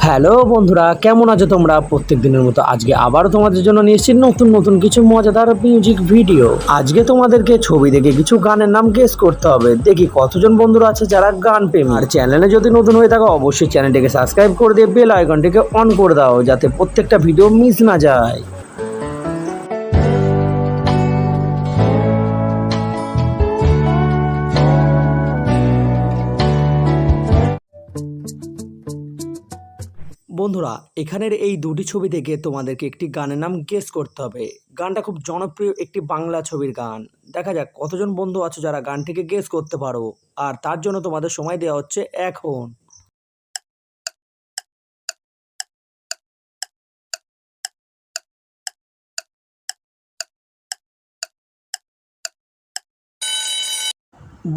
Hello বন্ধুরা, কেমন আছো তোমরা? প্রত্যেক দিনের মতো আজকে আবারও তোমাদের জন্য নিয়ে এসেছি নতুন নতুন কিছু মজাদার মিউজিক ভিডিও। আজকে তোমাদেরকে ছবি দেখে কিছু গানের নাম গেস করতে হবে। দেখি কতজন বন্ধুরা আছে যারা গান প্রেমী। আর চ্যানেলে যদি নতুন হয়ে থাকো অবশ্যই চ্যানেলটিকে সাবস্ক্রাইব করে দিয়ে বেল আইকনটিকে অন করে দাও, যাতে প্রত্যেকটা ভিডিও মিস না যায়। বন্ধুরা, এখানের এই দুটি ছবি থেকে তোমাদেরকে একটি গানের নাম গেস করতে হবে। গানটা খুব জনপ্রিয় একটি বাংলা ছবির গান। দেখা যাক কতজন বন্ধু আছো যারা গানটিকে গেস করতে পারো। আর তার জন্য তোমাদের সময় দেওয়া হচ্ছে এখন।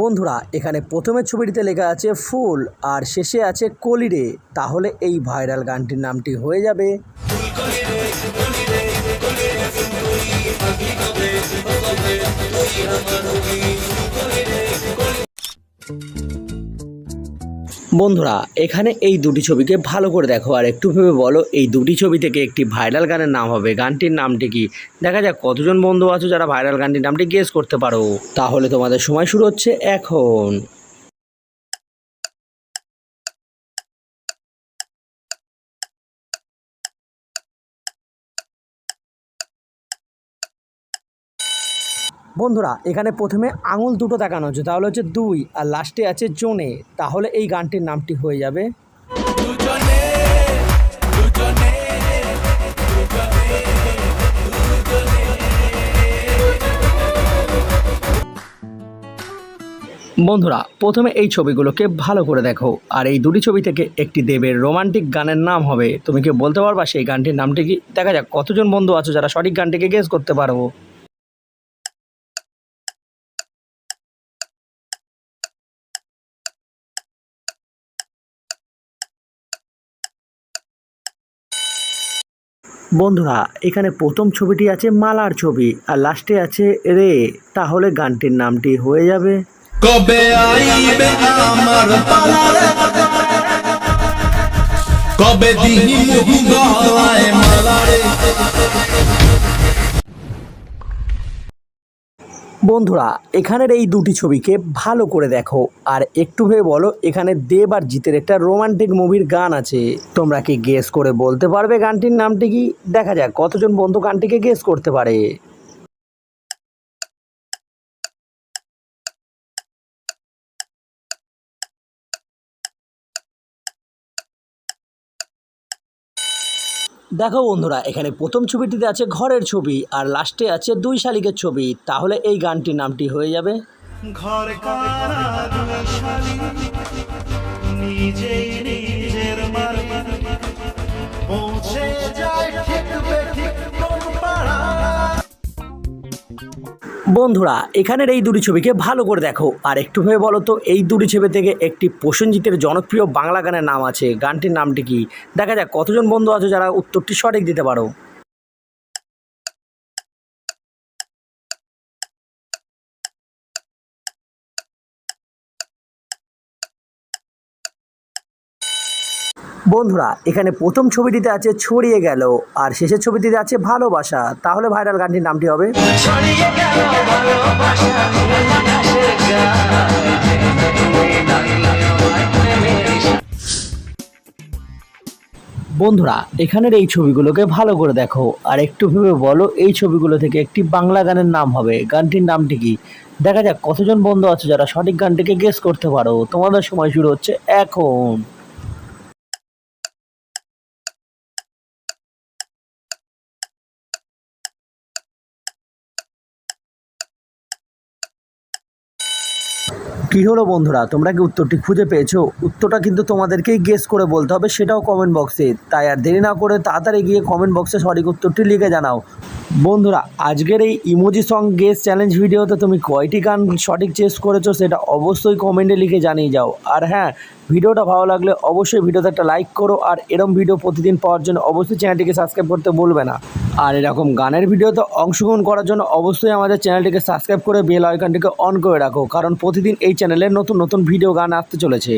বন্ধুরা, এখানে প্রথমের ছবিটিতে লেখা আছে ফুল আর শেষে আছে কলিরে। তাহলে এই ভাইরাল গানটির নামটি হয়ে যাবে বন্ধুরা, এখানে এই দুটি ছবিকে ভালো করে দেখো আর একটু ভেবে বলো এই দুটি ছবি থেকে একটি ভাইরাল গানের নাম হবে। গানটির নামটি কি? দেখা যাক কতজন বন্ধু আছো যারা ভাইরাল গানটির নামটি গেস করতে পারো। তাহলে তোমাদের সময় শুরু হচ্ছে এখন। বন্ধুরা, এখানে প্রথমে আঙুল দুটো দেখানো হচ্ছে, তাহলে হচ্ছে দুই, আর লাস্টে আছে জোনে। তাহলে এই গানটির নামটি হয়ে যাবে বন্ধুরা, প্রথমে এই ছবিগুলোকে ভালো করে দেখো আর এই দুটি ছবি থেকে একটি দেবের রোমান্টিক গানের নাম হবে। তুমি কি বলতে পারবা সেই গানটির নামটি কি? দেখা যাক কতজন বন্ধু আছো যারা সঠিক গানটিকে গেস করতে পারবো। বন্ধুরা, এখানে প্রথম ছবিটি আছে মালার ছবি আর লাস্টে আছে রে। তাহলে গানটির নামটি হয়ে যাবে কবে আইবে আমার পালারে, কবে দিহি গলায় মালারে। বন্ধুরা, এখানের এই দুটি ছবিকে ভালো করে দেখো আর একটু ভেবে বলো এখানে দেব আর জিতের একটা রোমান্টিক মুভির গান আছে। তোমরা কি গেস করে বলতে পারবে গানটির নামটি কি? দেখা যাক কতজন বন্ধু গানটিকে গেস করতে পারে। দেখো বন্ধুরা, এখানে প্রথম ছবিটিতে আছে ঘরের ছবি আর লাস্টে আছে দুই শালিকের ছবি। তাহলে এই গানটির নামটি হয়ে যাবে ঘর কারা দুই শালী, নিজেই নিজের মালিক, পৌঁছে যায় ঠিক বেঠিক কোন পাড়া। বন্ধুরা, এখানের এই দুটি ছবিকে ভালো করে দেখো আর একটু ভেবে বলো তো এই দুটি ছবি থেকে একটি প্রসেনজিতের জনপ্রিয় বাংলা গানের নাম আছে। গানটির নামটি কি? দেখা যাক কতজন বন্ধু আছো যারা উত্তরটি সঠিক দিতে পারো। বন্ধুরা, এখানে প্রথম ছবিটিতে আছে ছড়িয়ে গেল আর শেষের ছবিটিতে আছে ভালোবাসা। তাহলে ভাইরাল গানটির নামটি হবে ছড়িয়ে গেল ভালোবাসা আকাশের গায়ে, তুমি ডাকলে আমায় প্রেমের ইশারায়। বন্ধুরা, এখানের এই ছবিগুলোকে ভালো করে দেখো আর একটু ভেবে বলো এই ছবিগুলো থেকে একটি বাংলা গানের নাম হবে। গানটির নামটি কি? দেখা যাক কতজন বন্ধু আছে যারা সঠিক গানটিকে গেস করতে পারো। তোমাদের সময় শুরু হচ্ছে এখন। কি হলো বন্ধুরা, তোমরা কি উত্তরটি খুঁজে পেয়েছো? উত্তরটা কিন্তু তোমাদেরকেই গেস করে বলতে হবে, সেটাও কমেন্ট বক্সে। তাই আর দেরি না করে তাড়াতাড়ি গিয়ে কমেন্ট বক্সে সঠিক উত্তরটি লিখে জানাও। বন্ধুরা, আজকের এই ইমোজি সং গেস চ্যালেঞ্জ ভিডিওতে তুমি কয়টি গান সঠিক চেস করেছো সেটা অবশ্যই কমেন্টে লিখে জানিয়ে যাও। আর হ্যাঁ, ভিডিওটা ভালো লাগলে অবশ্যই ভিডিওতে একটা লাইক করো আর এরকম ভিডিও প্রতিদিন পাওয়ার জন্য অবশ্যই চ্যানেলটিকে সাবস্ক্রাইব করতে ভুলবে না। আর এরকম গানের ভিডিওতে অংশগ্রহণ করার জন্য অবশ্যই আমাদের চ্যানেলটিকে সাবস্ক্রাইব করে বেল আইকনটিকে অন করে রাখো, কারণ প্রতিদিন এই চ্যানেলে নতুন নতুন ভিডিও গান আসতে চলেছে।